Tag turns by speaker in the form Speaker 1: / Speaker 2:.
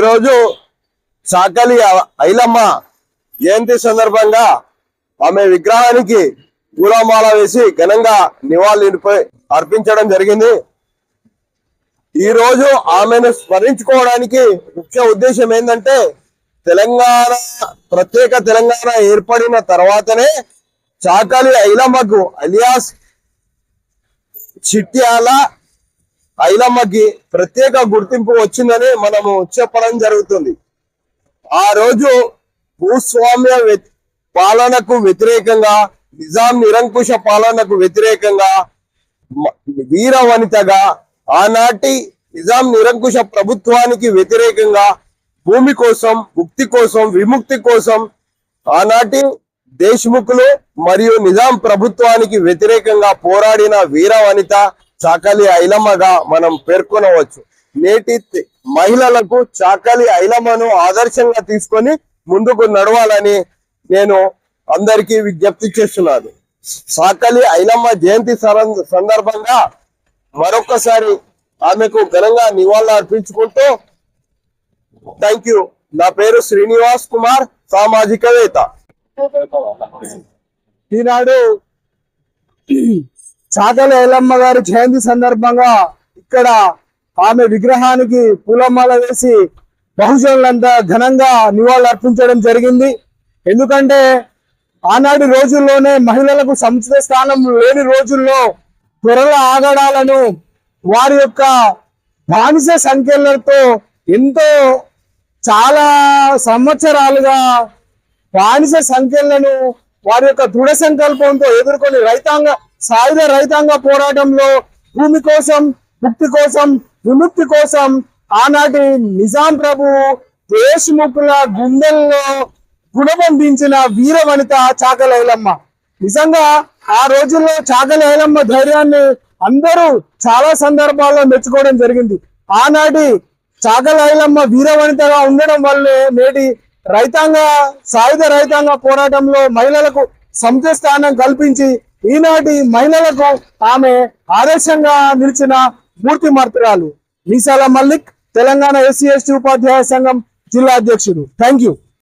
Speaker 1: ఈరోజు చాకలి ఐలమ్మ జయంతి సందర్భంగా ఆమె విగ్రహానికి పూలమాల వేసి ఘనంగా నివాళులు అర్పించడం జరిగింది. ఈ రోజు ఆమెను స్మరించుకోవడానికి ముఖ్య ఉద్దేశం ఏంటంటే ప్రత్యేక తెలంగాణ ఏర్పడిన తర్వాతనే చాకలి ఐలమ్మకు అలియాస్ చిట్యాల ఐలమ్మకి ప్రత్యేక గుర్తింపు వచ్చిందని మనము చెప్పడం జరుగుతుంది. ఆ రోజు భూస్వామ్య పాలనకు వ్యతిరేకంగా, నిజాం నిరంకుశ పాలనకు వ్యతిరేకంగా వీర వనితగా, ఆనాటి నిజాం నిరంకుశ ప్రభుత్వానికి వ్యతిరేకంగా భూమి కోసం, ముక్తి కోసం, విముక్తి కోసం ఆనాటి దేశ్ముఖులు మరియు నిజాం ప్రభుత్వానికి వ్యతిరేకంగా పోరాడిన వీర వనిత చాకలి ఐలమ్మగా మనం పేర్కొనవచ్చు. నేటి మహిళలకు చాకలి ఐలమ్మను ఆదర్శంగా తీసుకొని ముందుకు నడవాలని నేను అందరికీ విజ్ఞప్తి చేస్తున్నాను. చాకలి ఐలమ్మ జయంతి సందర్భంగా మరొకసారి ఆమెకు ఘనంగా నివాళులు అర్పించుకుంటూ థ్యాంక్ యూ. నా పేరు శ్రీనివాస్ కుమార్, సామాజికవేత్త.
Speaker 2: ఈనాడు చాకలి ఐలమ్మ గారి జయంతి సందర్భంగా ఇక్కడ ఆమె విగ్రహానికి పూలమాల వేసి బహుజనులంతా ఘనంగా నివాళులు అర్పించడం జరిగింది. ఎందుకంటే ఆనాటి రోజుల్లోనే మహిళలకు సముచిత స్థానం లేని రోజుల్లో త్వరల ఆగడాలను వారి యొక్క బానిస సంఖ్యలతో ఎంతో చాలా సంవత్సరాలుగా బానిస సంఖ్యలను వారి యొక్క దృఢ సంకల్పంతో ఎదుర్కొని సాయుధ రైతాంగ పోరాటంలో భూమి కోసం, ముక్తి కోసం, విముక్తి కోసం ఆనాటి నిజాం ప్రభు దేశ్ముఖుల గుండెల్లో గుణబంధించిన వీర వనిత చాకలి ఐలమ్మ. నిజంగా ఆ రోజుల్లో చాకలి ఐలమ్మ ధైర్యాన్ని అందరూ చాలా సందర్భాల్లో మెచ్చుకోవడం జరిగింది. ఆనాటి చాకలి ఐలమ్మ వీర వనితగా ఉండడం వల్లే నేటి సాయుధ రైతాంగ పోరాటంలో మహిళలకు సముచిత స్థానం కల్పించి ఈనాటి మహిళలకు ఆమె ఆదర్శంగా నిలిచిన మూర్తిమర్తురాలు. మీసాల మల్లిక్, తెలంగాణ SC/ST ఉపాధ్యాయ సంఘం జిల్లా అధ్యక్షుడు. Thank you.